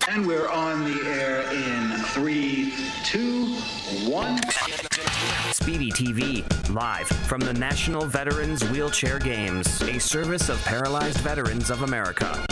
And we're on the air in 3, 2, 1. Speedy TV, live from the National Veterans Wheelchair Games, a service of Paralyzed Veterans of America.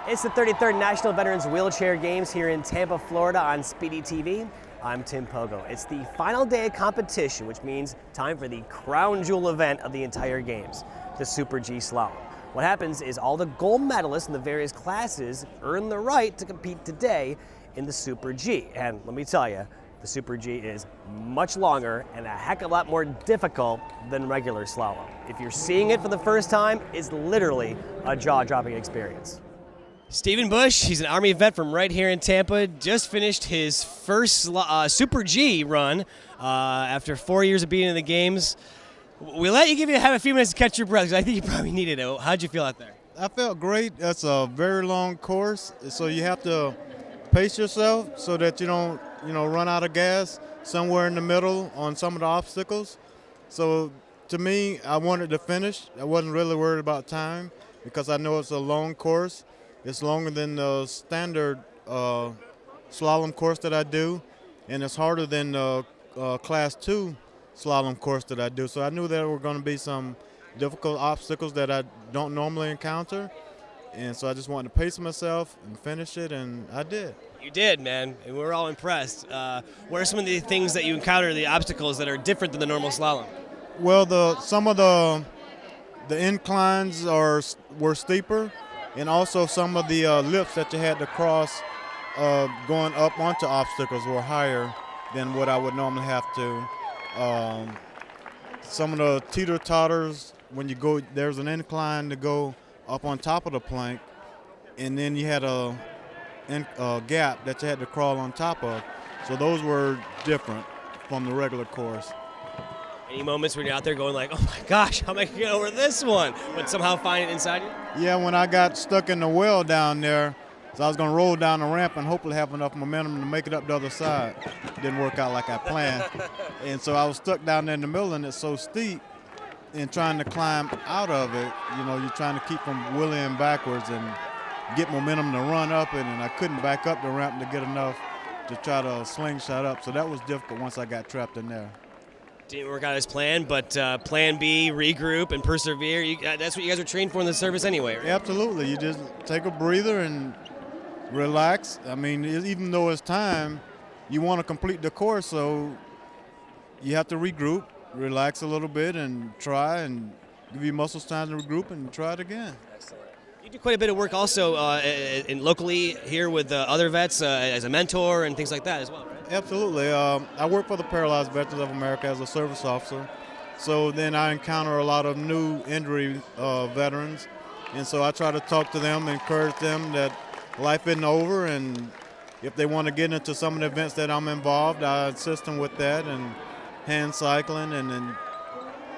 It's the 33rd National Veterans Wheelchair Games here in Tampa, Florida on Speedy TV. I'm Tim Pogo. It's the final day of competition, which means time for the crown jewel event of the entire games, the Super G Slalom. What happens is all the gold medalists in the various classes earn the right to compete today in the Super G. And let me tell you, the Super G is much longer and a heck of a lot more difficult than regular slalom. If you're seeing it for the first time, it's literally a jaw-dropping experience. Stephen Bush, he's an Army vet from right here in Tampa, just finished his first Super G run after 4 years of being in the games. We let you have a few minutes to catch your breath because I think you probably needed it. How'd you feel out there? I felt great. That's a very long course, so you have to pace yourself so that you don't, run out of gas somewhere in the middle on some of the obstacles. So to me, I wanted to finish. I wasn't really worried about time because I know it's a long course. It's longer than the standard slalom course that I do, and it's harder than the Class 2 slalom course that I do. So I knew there were going to be some difficult obstacles that I don't normally encounter, and so I just wanted to pace myself and finish it, and I did. You did, man, and we're all impressed. What are some of the things that you encounter, the obstacles that are different than the normal slalom? Well, some of the inclines were steeper, and also some of the lips that you had to cross going up onto obstacles were higher than what I would normally have to. Some of the teeter-totters, when you go, there's an incline to go up on top of the plank, and then you had a gap that you had to crawl on top of. So those were different from the regular course. Any moments when you're out there going like, oh my gosh, how am I going to get over this one? But somehow find it inside you? Yeah, when I got stuck in the well down there, so I was going to roll down the ramp and hopefully have enough momentum to make it up the other side. Didn't work out like I planned. And so I was stuck down there in the middle, and it's so steep, and trying to climb out of it, you're trying to keep from wheeling backwards and get momentum to run up it, and I couldn't back up the ramp to get enough to try to slingshot up. So that was difficult once I got trapped in there. Didn't work out as planned, but plan B, regroup and persevere. That's what you guys are trained for in the service anyway, right? Absolutely. You just take a breather and relax. I mean, even though it's time, you want to complete the course, so you have to regroup, relax a little bit, and try and give your muscles time to regroup and try it again. Excellent. You do quite a bit of work also locally here with other vets as a mentor and things like that as well, right? Absolutely. I work for the Paralyzed Veterans of America as a service officer, so then I encounter a lot of new injury veterans, and so I try to talk to them, encourage them that life isn't over, and if they want to get into some of the events that I'm involved, I assist them with that, and hand cycling, and then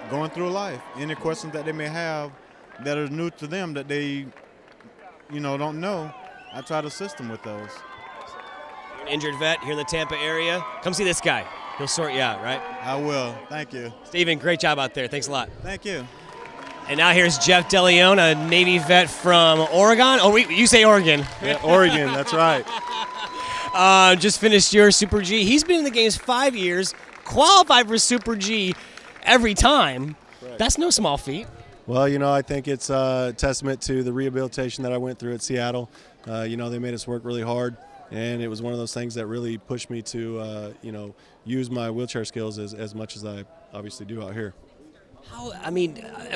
going through life. Any questions that they may have that are new to them that they, don't know, I try to assist them with those. You're an injured vet here in the Tampa area. Come see this guy. He'll sort you out, right? I will. Thank you. Stephen, great job out there. Thanks a lot. Thank you. And now here's Jeff DeLeon, a Navy vet from Oregon. Oh, you say Oregon. Yeah, Oregon, that's right. Just finished your Super G. He's been in the games 5 years, qualified for Super G every time. Right. That's no small feat. Well, I think it's a testament to the rehabilitation that I went through at Seattle. They made us work really hard, and it was one of those things that really pushed me to, use my wheelchair skills as much as I obviously do out here.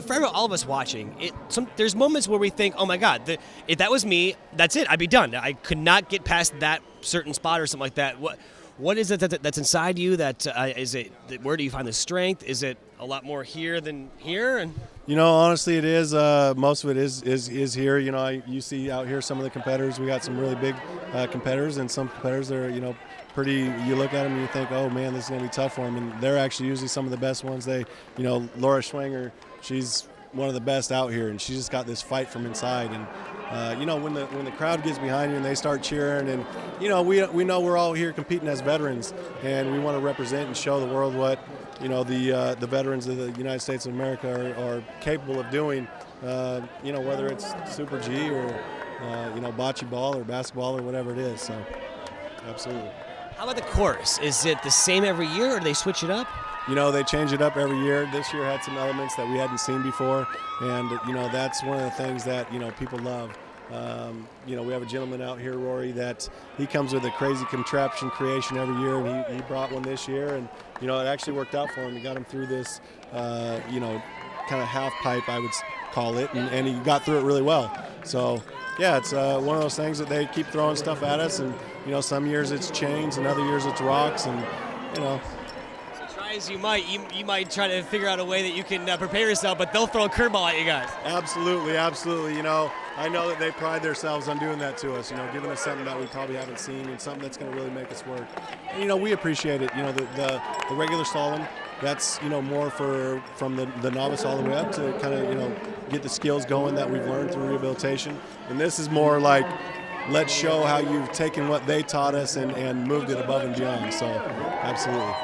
For all of us watching, there's moments where we think, oh my God, if that was me, that's it, I'd be done. I could not get past that certain spot or something like that. What is it that's inside you? Where do you find the strength? Is it a lot more here than here? And honestly, it is. Most of it is here. You see out here some of the competitors. We got some really big competitors, and some competitors that are, pretty. You look at them and you think, oh man, this is going to be tough for them. And they're actually usually some of the best ones. Laura Schwanger, she's one of the best out here, and she just got this fight from inside. And when the crowd gets behind you and they start cheering, and we know we're all here competing as veterans, and we want to represent and show the world what the veterans of the United States of America are capable of doing. Whether it's Super G or bocce ball or basketball or whatever it is. So, absolutely. How about the course? Is it the same every year, or do they switch it up? They change it up every year. This year had some elements that we hadn't seen before, and that's one of the things that people love. We have a gentleman out here, Rory, that he comes with a crazy contraption creation every year, and he brought one this year, and it actually worked out for him. He got him through this, kind of half pipe, I would call it, and he got through it really well. So, yeah, it's one of those things that they keep throwing stuff at us, and some years it's chains, and other years it's rocks, and Try as you might try to figure out a way that you can prepare yourself, but they'll throw a curveball at you guys. Absolutely, absolutely. I know that they pride themselves on doing that to us, giving us something that we probably haven't seen and something that's going to really make us work. And, we appreciate it. The regular slalom, that's, more from the novice all the way up to kind of, get the skills going that we've learned through rehabilitation. And this is more like, let's show how you've taken what they taught us and moved it above and beyond. So, absolutely.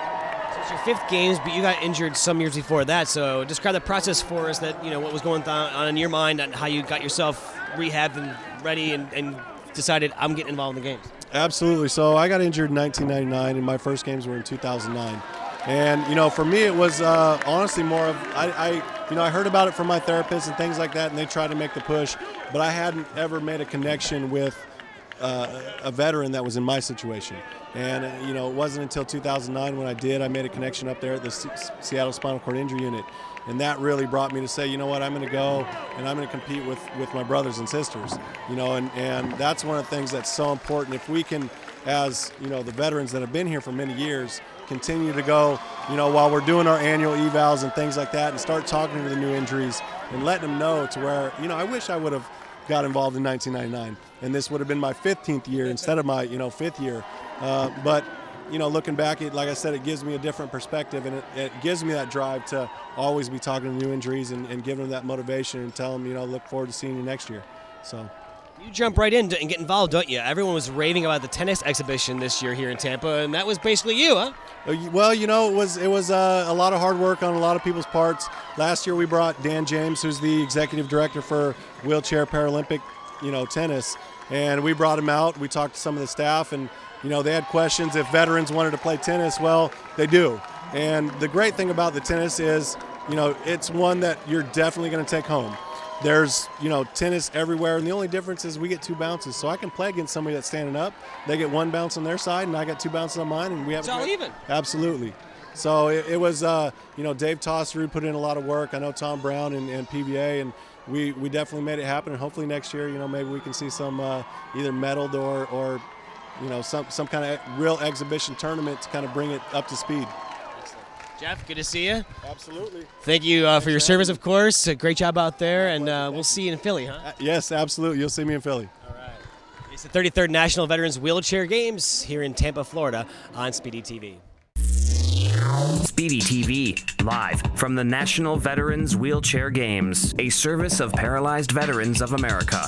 It's your 5th games, but you got injured some years before that. So describe the process for us that, what was going on in your mind and how you got yourself rehabbed and ready and decided I'm getting involved in the games. Absolutely. So I got injured in 1999, and my first games were in 2009. And, for me, it was honestly more of, I heard about it from my therapist and things like that, and they tried to make the push, but I hadn't ever made a connection with a veteran that was in my situation. And, it wasn't until 2009 when I made a connection up there at the Seattle Spinal Cord Injury Unit. And that really brought me to say, I'm going to go and I'm going to compete with my brothers and sisters, and that's one of the things that's so important. If we can, as, the veterans that have been here for many years, continue to go, while we're doing our annual evals and things like that, and start talking to the new injuries and letting them know to where, I wish I would have got involved in 1999, and this would have been my 15th year instead of my 5th year. But looking back, like I said, it gives me a different perspective, and it gives me that drive to always be talking to new injuries and giving them that motivation and tell them, look forward to seeing you next year. So. You jump right in and get involved, don't you? Everyone was raving about the tennis exhibition this year here in Tampa, and that was basically you, huh? Well, it was a lot of hard work on a lot of people's parts. Last year we brought Dan James, who's the executive director for wheelchair Paralympic, tennis, and we brought him out. We talked to some of the staff, and they had questions if veterans wanted to play tennis. Well, they do. And the great thing about the tennis is, it's one that you're definitely going to take home. There's, tennis everywhere, and the only difference is we get 2 bounces. So I can play against somebody that's standing up. They get 1 bounce on their side, and I got 2 bounces on mine, and we have. It's all even. Absolutely. So it was, Dave Tosserud put in a lot of work. I know Tom Brown and PBA, and we definitely made it happen. And hopefully next year, maybe we can see some either medaled or some kind of real exhibition tournament to kind of bring it up to speed. Jeff, good to see you. Absolutely. Thank you for your service, of course. Great job out there, and we'll see you in Philly, huh? Yes, absolutely. You'll see me in Philly. All right. It's the 33rd National Veterans Wheelchair Games here in Tampa, Florida on Speedy TV. Speedy TV, live from the National Veterans Wheelchair Games, a service of Paralyzed Veterans of America.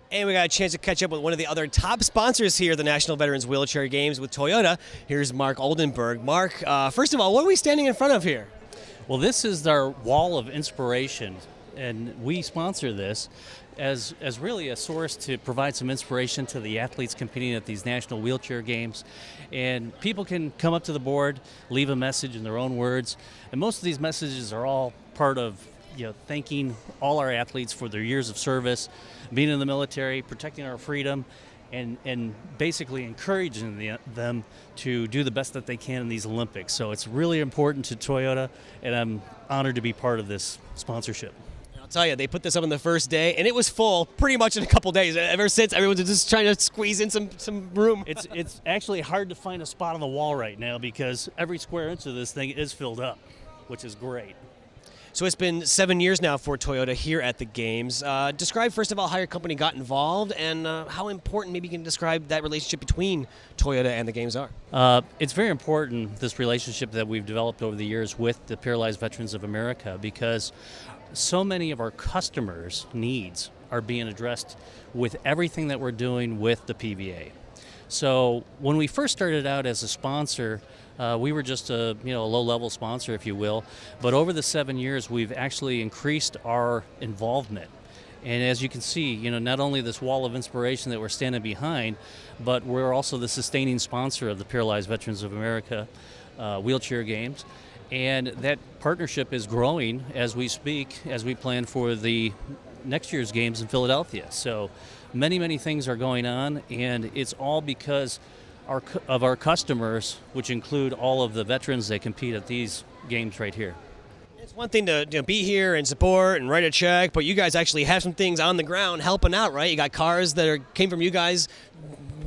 And we got a chance to catch up with one of the other top sponsors here at the National Veterans Wheelchair Games with Toyota. Here's Mark Oldenburg. Mark, first of all, what are we standing in front of here? Well, this is our wall of inspiration, and we sponsor this as really a source to provide some inspiration to the athletes competing at these National Wheelchair Games. And people can come up to the board, leave a message in their own words, and most of these messages are all part of thanking all our athletes for their years of service, being in the military, protecting our freedom, and basically encouraging them to do the best that they can in these Olympics. So it's really important to Toyota, and I'm honored to be part of this sponsorship. I'll tell you, they put this up on the first day, and it was full pretty much in a couple days. Ever since, everyone's just trying to squeeze in some room. It's actually hard to find a spot on the wall right now because every square inch of this thing is filled up, which is great. So it's been 7 years now for Toyota here at the Games. Describe, first of all, how your company got involved and how important, maybe you can describe that relationship between Toyota and the Games are. It's very important, this relationship that we've developed over the years with the Paralyzed Veterans of America, because so many of our customers' needs are being addressed with everything that we're doing with the PVA. So when we first started out as a sponsor, we were just a low-level sponsor, if you will. But over the 7 years, we've actually increased our involvement. And as you can see, not only this wall of inspiration that we're standing behind, but we're also the sustaining sponsor of the Paralyzed Veterans of America wheelchair games. And that partnership is growing as we speak, as we plan for the next year's games in Philadelphia. So many, many things are going on, and it's all because of our customers, which include all of the veterans that compete at these games right here. It's one thing to be here and support and write a check, but you guys actually have some things on the ground helping out, right? You got cars that came from you guys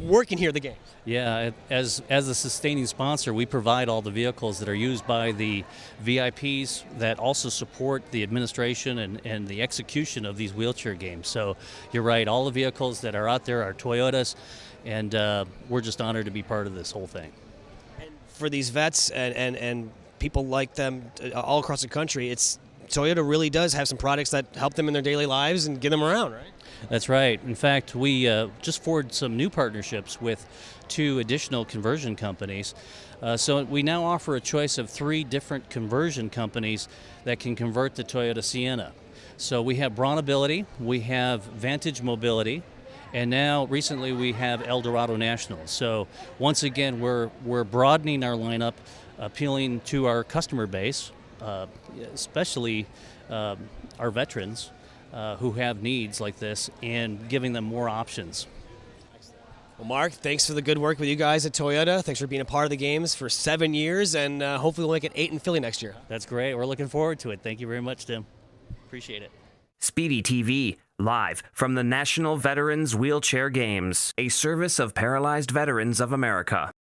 working here at the games. Yeah, as a sustaining sponsor, we provide all the vehicles that are used by the VIPs that also support the administration and the execution of these wheelchair games. So you're right, all the vehicles that are out there are Toyotas, and we're just honored to be part of this whole thing. And for these vets and people like them all across the country, Toyota really does have some products that help them in their daily lives and get them around, right? That's right. In fact, we just forged some new partnerships with 2 additional conversion companies. So we now offer a choice of 3 different conversion companies that can convert the Toyota Sienna. So we have Braun Ability, we have Vantage Mobility, and now recently we have Eldorado National. So once again, we're broadening our lineup, appealing to our customer base, especially our veterans who have needs like this, and giving them more options. Well, Mark, thanks for the good work with you guys at Toyota. Thanks for being a part of the games for 7 years, and hopefully we'll make it 8 in Philly next year. That's great. We're looking forward to it. Thank you very much, Tim. Appreciate it. Speedy TV, live from the National Veterans Wheelchair Games, a service of Paralyzed Veterans of America.